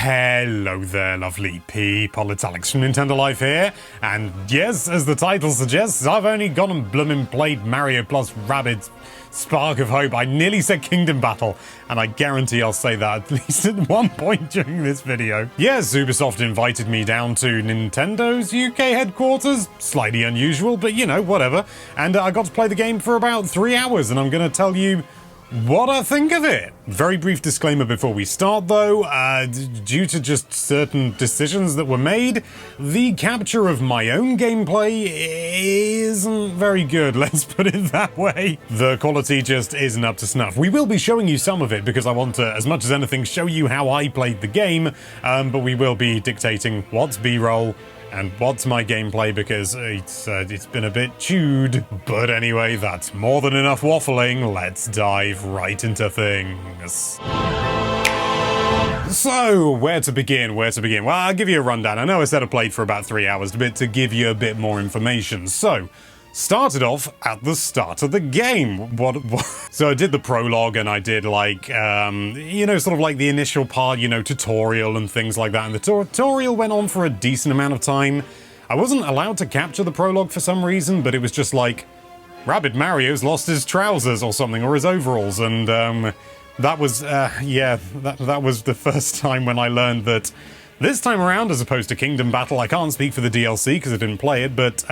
Hello there, lovely people. It's Alex from Nintendo Life here. And yes, as the title suggests, I've only gone and bloomin' played Mario plus Rabbids Spark of Hope. I nearly said Kingdom Battle, and I guarantee I'll say that at least at one point during this video. Yes, Ubisoft invited me down to Nintendo's UK headquarters. Slightly unusual, but you know, whatever. And I got to play the game for about 3 hours, and I'm going to tell you what I think of it. Very brief disclaimer before we start though, due to just certain decisions that were made, the capture of my own gameplay isn't very good, let's put it that way. The quality just isn't up to snuff. We will be showing you some of it because I want to, as much as anything, show you how I played the game, but we will be dictating what's B-roll and what's my gameplay because it's been a bit chewed. But anyway, that's more than enough waffling. Let's dive right into things. So, where to begin? Well, I'll give you a rundown. I know I said I played for about 3 hours, but to give you a bit more information. So, started off at the start of the game. What? So I did the prologue and I did like, you know, sort of like the initial part, you know, tutorial and things like that. And the tutorial went on for a decent amount of time. I wasn't allowed to capture the prologue for some reason, but it was just like, Rabbid Mario's lost his trousers or something, or his overalls. And that was, yeah, that was the first time when I learned that this time around, as opposed to Kingdom Battle, I can't speak for the DLC because I didn't play it, but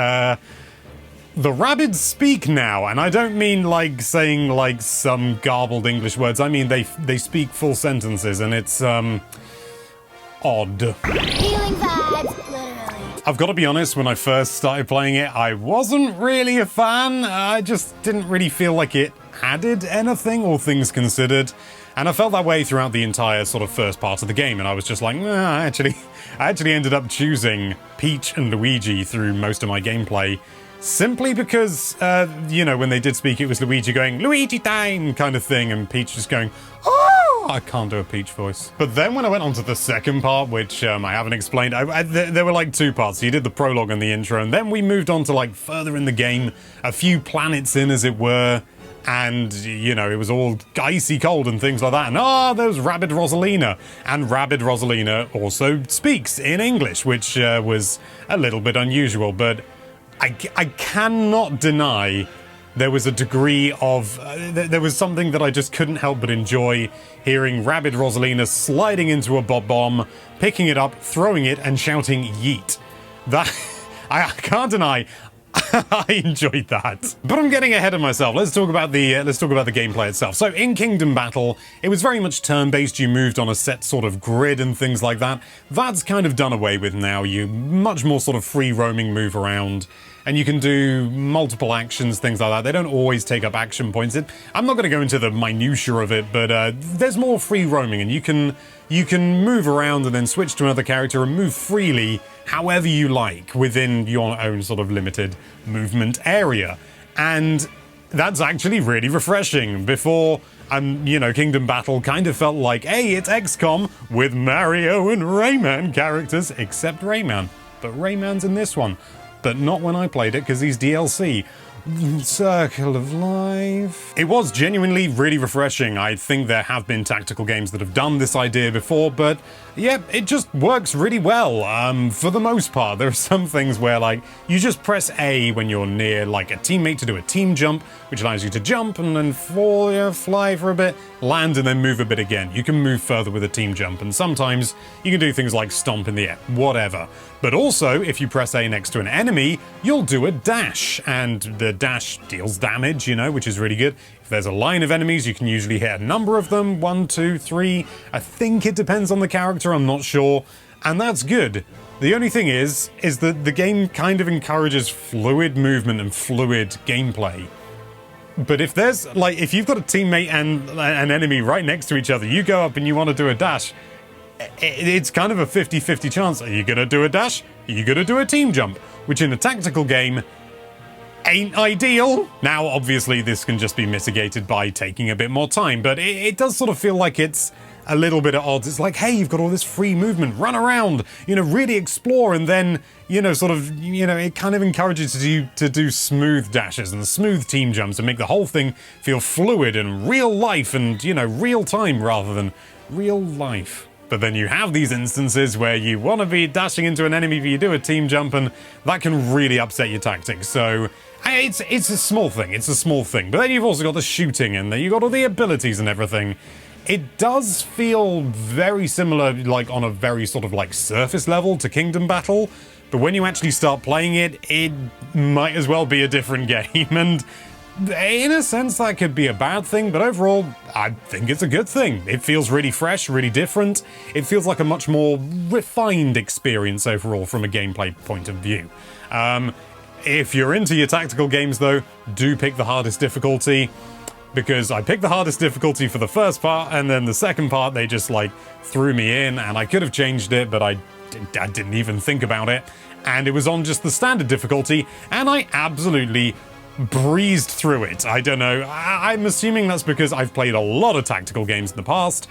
the Rabbids speak now, and I don't mean like saying like some garbled English words. I mean they speak full sentences, and it's odd. Feeling bad, literally. I've got to be honest, when I first started playing it, I wasn't really a fan. I just didn't really feel like it added anything, all things considered. And I felt that way throughout the entire sort of first part of the game, and I was just like, nah, I actually ended up choosing Peach and Luigi through most of my gameplay. Simply because, you know, when they did speak, it was Luigi going, Luigi time, kind of thing, and Peach just going, oh! I can't do a Peach voice. But then when I went on to the second part, which I haven't explained, there were like two parts. So you did the prologue and the intro, and then we moved on to like further in the game, a few planets in, as it were, and, you know, it was all icy cold and things like that, and there was Rabbid Rosalina, and Rabbid Rosalina also speaks in English, which was a little bit unusual, but I cannot deny there was a degree of... there was something that I just couldn't help but enjoy, hearing Rabbid Rosalina sliding into a bob bomb, picking it up, throwing it, and shouting yeet. That... I can't deny... I enjoyed that. But I'm getting ahead of myself. Let's talk about the gameplay itself. So in Kingdom Battle, it was very much turn-based. You moved on a set sort of grid and things like that. That's kind of done away with now. You much more sort of free roaming move around, and you can do multiple actions, things like that. They don't always take up action points. I'm not going to go into the minutiae of it, but there's more free roaming, and you can move around and then switch to another character and move freely however you like within your own sort of limited movement area. And that's actually really refreshing. Before, you know, Kingdom Battle kind of felt like, hey, it's XCOM with Mario and Rayman characters, except Rayman. But Rayman's in this one. But not when I played it, because he's DLC. Circle of Life. It was genuinely really refreshing. I think there have been tactical games that have done this idea before, but yeah, it just works really well. For the most part, there are some things where like you just press A when you're near like a teammate to do a team jump, which allows you to jump and then fall, fly for a bit, land and then move a bit again. You can move further with a team jump, and sometimes you can do things like stomp in the air, whatever. But also, if you press A next to an enemy, you'll do a dash, and the dash deals damage, you know, which is really good. If there's a line of enemies, you can usually hit a number of them, 1, 2, 3. I think it depends on the character, I'm not sure, and that's good. The only thing is that the game kind of encourages fluid movement and fluid gameplay. But if there's, like, if you've got a teammate and an enemy right next to each other, you go up and you want to do a dash, it's kind of a 50-50 chance. Are you going to do a dash? Are you going to do a team jump? Which in a tactical game ain't ideal. Now, obviously, this can just be mitigated by taking a bit more time, but it does sort of feel like it's a little bit at odds. It's like, hey, you've got all this free movement, run around, you know, really explore, and then, you know, sort of, you know, it kind of encourages you to do smooth dashes and smooth team jumps and make the whole thing feel fluid and real life and, you know, real time rather than real life. But then you have these instances where you want to be dashing into an enemy, but you do a team jump, and that can really upset your tactics. So it's a small thing. It's a small thing. But then you've also got the shooting, and then you've got all the abilities and everything. It does feel very similar, like on a very sort of like surface level to Kingdom Battle. But when you actually start playing it, it might as well be a different game. And in a sense, that could be a bad thing, but overall, I think it's a good thing. It feels really fresh, really different. It feels like a much more refined experience overall from a gameplay point of view. If you're into your tactical games, though, do pick the hardest difficulty, because I picked the hardest difficulty for the first part, and then the second part, they just, like, threw me in, and I could have changed it, but I didn't even think about it. And it was on just the standard difficulty, and I absolutely breezed through it. I don't know. I'm assuming that's because I've played a lot of tactical games in the past.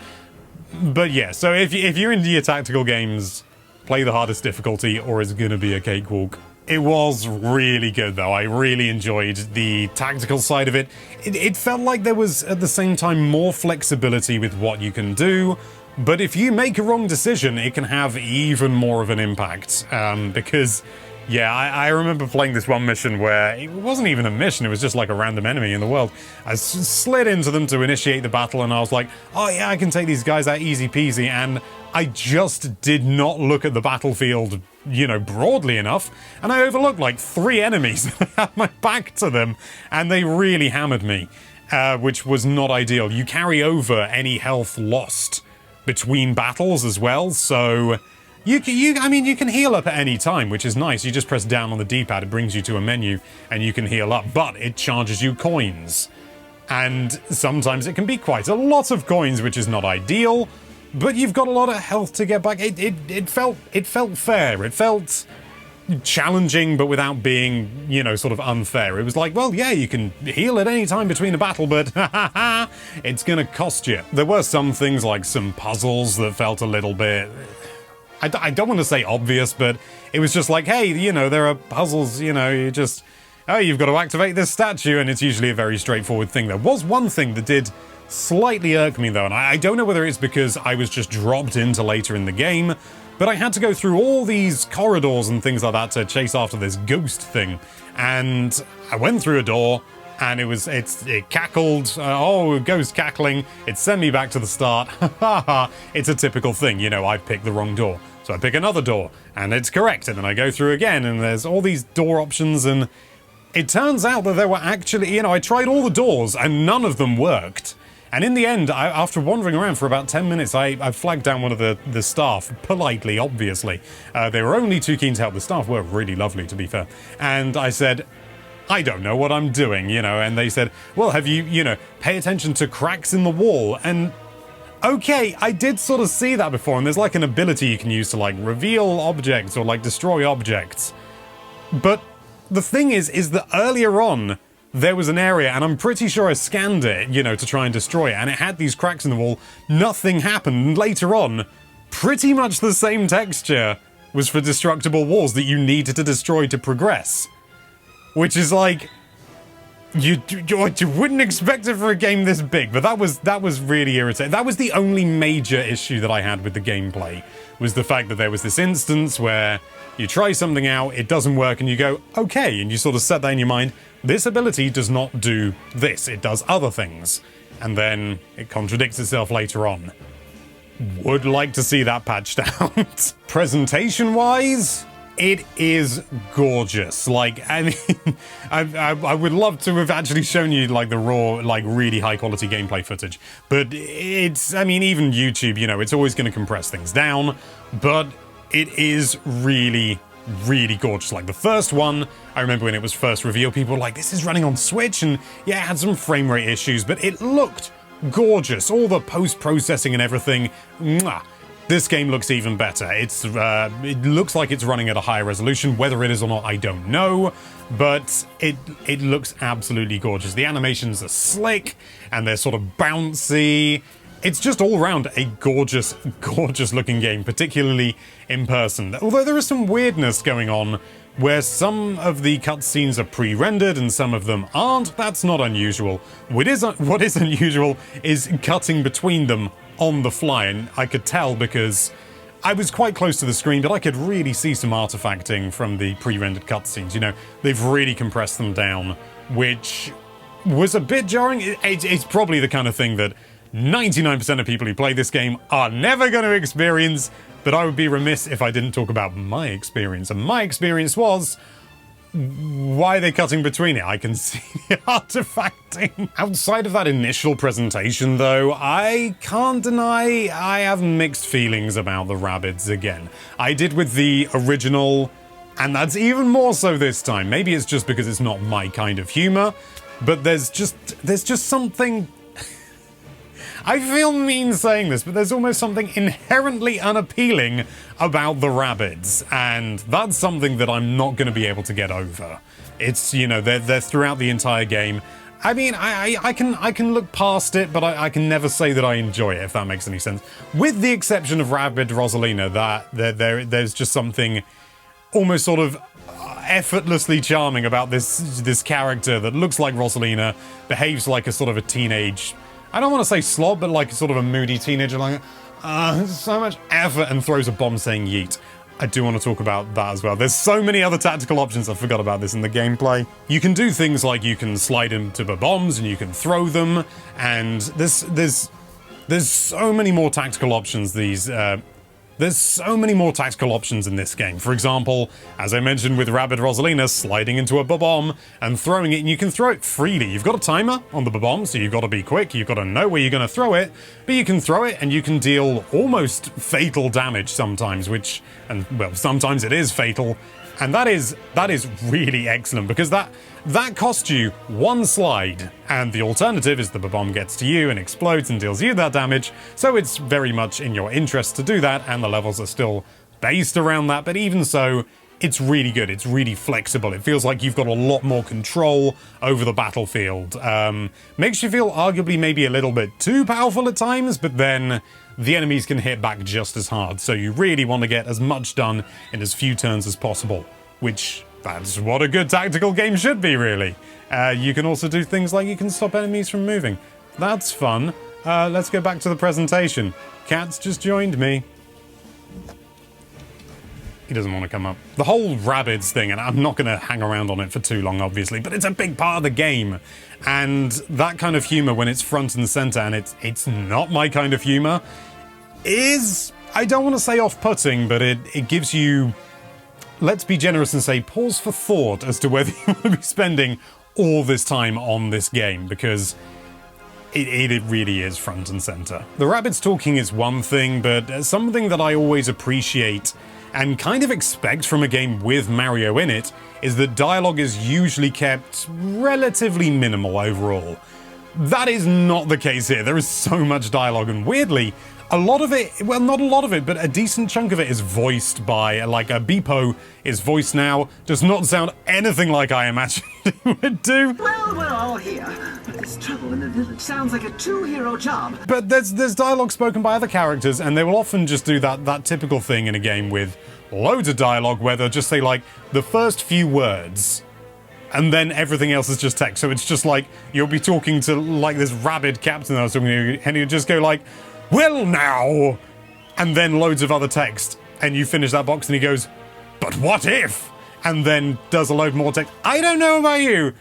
But yeah, so if you're into your tactical games, play the hardest difficulty, or it's gonna be a cakewalk. It was really good, though. I really enjoyed the tactical side of it. It felt like there was, at the same time, more flexibility with what you can do. But if you make a wrong decision, it can have even more of an impact. Because, yeah, I remember playing this one mission where it wasn't even a mission, it was just like a random enemy in the world. I slid into them to initiate the battle, and I was like, oh yeah, I can take these guys out easy peasy, and I just did not look at the battlefield, you know, broadly enough, and I overlooked like 3 enemies that had my back to them, and they really hammered me, which was not ideal. You carry over any health lost between battles as well, so you can heal up at any time, which is nice. You just press down on the D-pad, it brings you to a menu, and you can heal up, but it charges you coins. And sometimes it can be quite a lot of coins, which is not ideal, but you've got a lot of health to get back. It felt fair. It felt challenging, but without being, you know, sort of unfair. It was like, well, yeah, you can heal at any time between a battle, but it's gonna cost you. There were some things like some puzzles that felt a little bit, I don't want to say obvious, but it was just like, hey, you know, there are puzzles, you know, you just, oh, you've got to activate this statue, and it's usually a very straightforward thing. There was one thing that did slightly irk me, though, and I don't know whether it's because I was just dropped into later in the game, but I had to go through all these corridors and things like that to chase after this ghost thing, and I went through a door, and it cackled, oh, ghost cackling, it sent me back to the start, it's a typical thing, you know, I picked the wrong door. So I pick another door, and it's correct, and then I go through again, and there's all these door options, and it turns out that there were actually, you know, I tried all the doors, and none of them worked. And in the end, after wandering around for about 10 minutes, I flagged down one of the staff, politely, obviously. They were only too keen to help. The staff were really lovely, to be fair. And I said, I don't know what I'm doing, you know, and they said, well, have you know, pay attention to cracks in the wall, and okay, I did sort of see that before, and there's like an ability you can use to like reveal objects or like destroy objects. But the thing is that earlier on, there was an area, and I'm pretty sure I scanned it, you know, to try and destroy it, and it had these cracks in the wall. Nothing happened. And later on, pretty much the same texture was for destructible walls that you needed to destroy to progress. Which is like, you wouldn't expect it for a game this big, but that was really irritating. That was the only major issue that I had with the gameplay, was the fact that there was this instance where you try something out, it doesn't work, and you go, okay, and you sort of set that in your mind, this ability does not do this, it does other things. And then it contradicts itself later on. Would like to see that patched out. Presentation-wise, it is gorgeous. Like, I mean, I would love to have actually shown you, like, the raw, like, really high-quality gameplay footage. But it's, I mean, even YouTube, you know, it's always going to compress things down. But it is really, really gorgeous. Like, the first one, I remember when it was first revealed, people were like, this is running on Switch, and yeah, it had some frame rate issues, but it looked gorgeous. All the post-processing and everything, mwah. This game looks even better. It looks like it's running at a higher resolution. Whether it is or not, I don't know, but it looks absolutely gorgeous. The animations are slick, and they're sort of bouncy. It's just all around a gorgeous, gorgeous looking game, particularly in person. Although there is some weirdness going on where some of the cutscenes are pre-rendered and some of them aren't. That's not unusual. What is unusual is cutting between them on the fly, and I could tell because I was quite close to the screen, but I could really see some artifacting from the pre-rendered cutscenes. You know, they've really compressed them down, which was a bit jarring. It's probably the kind of thing that 99% of people who play this game are never going to experience, but I would be remiss if I didn't talk about my experience. And my experience was, why are they cutting between it? I can see the artifacting. Outside of that initial presentation, though, I can't deny I have mixed feelings about the Rabbids again. I did with the original, and that's even more so this time. Maybe it's just because it's not my kind of humor, but there's just something... I feel mean saying this, but there's almost something inherently unappealing about the Rabbids, and that's something that I'm not going to be able to get over. It's, you know, they're throughout the entire game. I mean, I can look past it, but I can never say that I enjoy it, if that makes any sense. With the exception of Rabbid Rosalina, there's just something almost sort of effortlessly charming about this character that looks like Rosalina, behaves like a sort of a teenage... I don't want to say slob, but like sort of a moody teenager, like, so much effort, and throws a bomb saying yeet. I do want to talk about that as well. There's so many other tactical options. I forgot about this in the gameplay. You can do things like you can slide into the bombs and you can throw them, and there's so many more tactical options There's so many more tactical options in this game. For example, as I mentioned with Rabbid Rosalina, sliding into a bomb and throwing it, and you can throw it freely. You've got a timer on the bomb, so you've got to be quick, you've got to know where you're going to throw it, but you can throw it and you can deal almost fatal damage sometimes, well, sometimes it is fatal, and that is really excellent, because that costs you one slide, and the alternative is the bomb gets to you and explodes and deals you that damage, so it's very much in your interest to do that, and the levels are still based around that, but even so, it's really good, it's really flexible, it feels like you've got a lot more control over the battlefield. Makes you feel arguably maybe a little bit too powerful at times, but then the enemies can hit back just as hard, so you really want to get as much done in as few turns as possible, which... that's what a good tactical game should be, really. You can also do things like you can stop enemies from moving. That's fun. Let's go back to the presentation. Cat's just joined me. He doesn't want to come up. The whole Rabbids thing, and I'm not going to hang around on it for too long, obviously, but it's a big part of the game. And that kind of humor, when it's front and center, and it's not my kind of humor, is, I don't want to say off-putting, but it gives you... let's be generous and say pause for thought as to whether you want to be spending all this time on this game, because it really is front and center. The Rabbids talking is one thing, but something that I always appreciate and kind of expect from a game with Mario in it is that dialogue is usually kept relatively minimal overall. That is not the case here. There is so much dialogue, and weirdly, a lot of it, well, not a lot of it, but a decent chunk of it is voiced by, like, a Beepo is voiced now, does not sound anything like I imagined it would do. Well, we're all here, but there's trouble in the village. Sounds like a two-hero job. But there's dialogue spoken by other characters, and they will often just do that typical thing in a game with loads of dialogue, where they'll just say, like, the first few words, and then everything else is just text. So it's just like, you'll be talking to, like, this rabid captain I was talking to, and he'll just go, like, well now, and then loads of other text, and you finish that box and he goes, but what if? And then does a load more text. I don't know about you.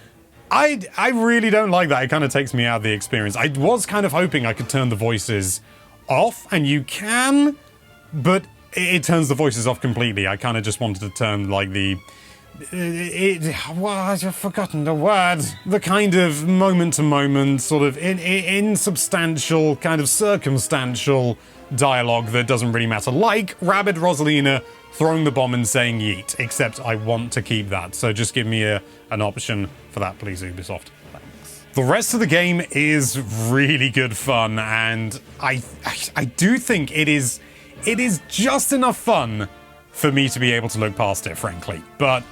I really don't like that. It kind of takes me out of the experience. I was kind of hoping I could turn the voices off, and you can, but it turns the voices off completely. I kind of just wanted to turn, like, well, I've forgotten the word. The kind of moment-to-moment, sort of insubstantial, kind of circumstantial dialogue that doesn't really matter. Like Rabbid Rosalina throwing the bomb and saying yeet, except I want to keep that. So just give me an option for that, please, Ubisoft. Thanks. The rest of the game is really good fun, and I do think it is just enough fun for me to be able to look past it, frankly. But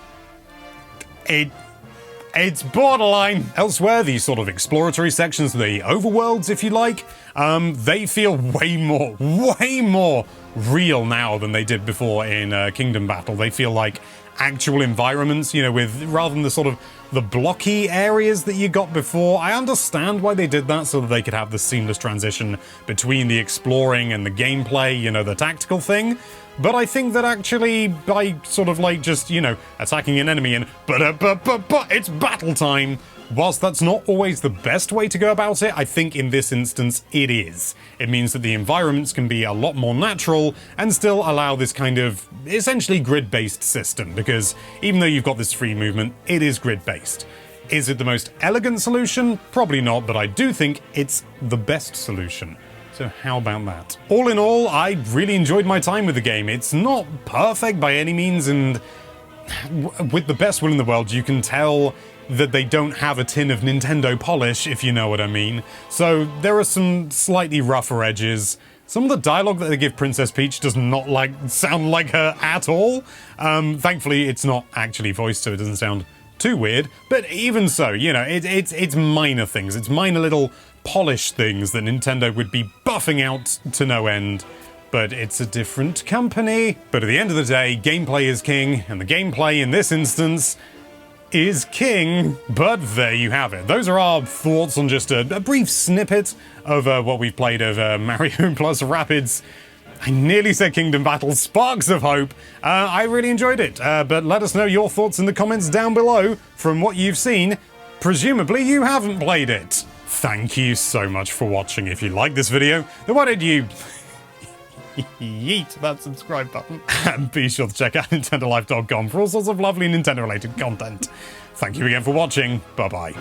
it's borderline. Elsewhere, these sort of exploratory sections, the overworlds, if you like, they feel way more real now than they did before in Kingdom Battle. They feel like actual environments, you know, with rather than the sort of the blocky areas that you got before. I understand why they did that, so that they could have the seamless transition between the exploring and the gameplay, you know, the tactical thing. But I think that actually, by sort of like just, you know, attacking an enemy and but it's battle time, whilst that's not always the best way to go about it, I think in this instance it is. It means that the environments can be a lot more natural and still allow this kind of essentially grid-based system, because even though you've got this free movement, it is grid-based. Is it the most elegant solution? Probably not, but I do think it's the best solution. So how about that? All in all, I really enjoyed my time with the game. It's not perfect by any means, and with the best will in the world, you can tell that they don't have a tin of Nintendo polish, if you know what I mean. So there are some slightly rougher edges. Some of the dialogue that they give Princess Peach does not sound like her at all. Thankfully, it's not actually voiced, so it doesn't sound too weird. But even so, you know, it's minor things. It's minor little polished things that Nintendo would be buffing out to no end. But it's a different company. But at the end of the day, gameplay is king, and the gameplay in this instance is king. But there you have it. Those are our thoughts on just a brief snippet of what we've played of Mario plus Rabbids. I nearly said Kingdom Battle, sparks of hope. I really enjoyed it, but let us know your thoughts in the comments down below. From what you've seen, presumably you haven't played it. Thank you so much for watching. If you like this video, then why don't you yeet that subscribe button, and be sure to check out NintendoLife.com for all sorts of lovely Nintendo-related content. Thank you again for watching. Bye-bye.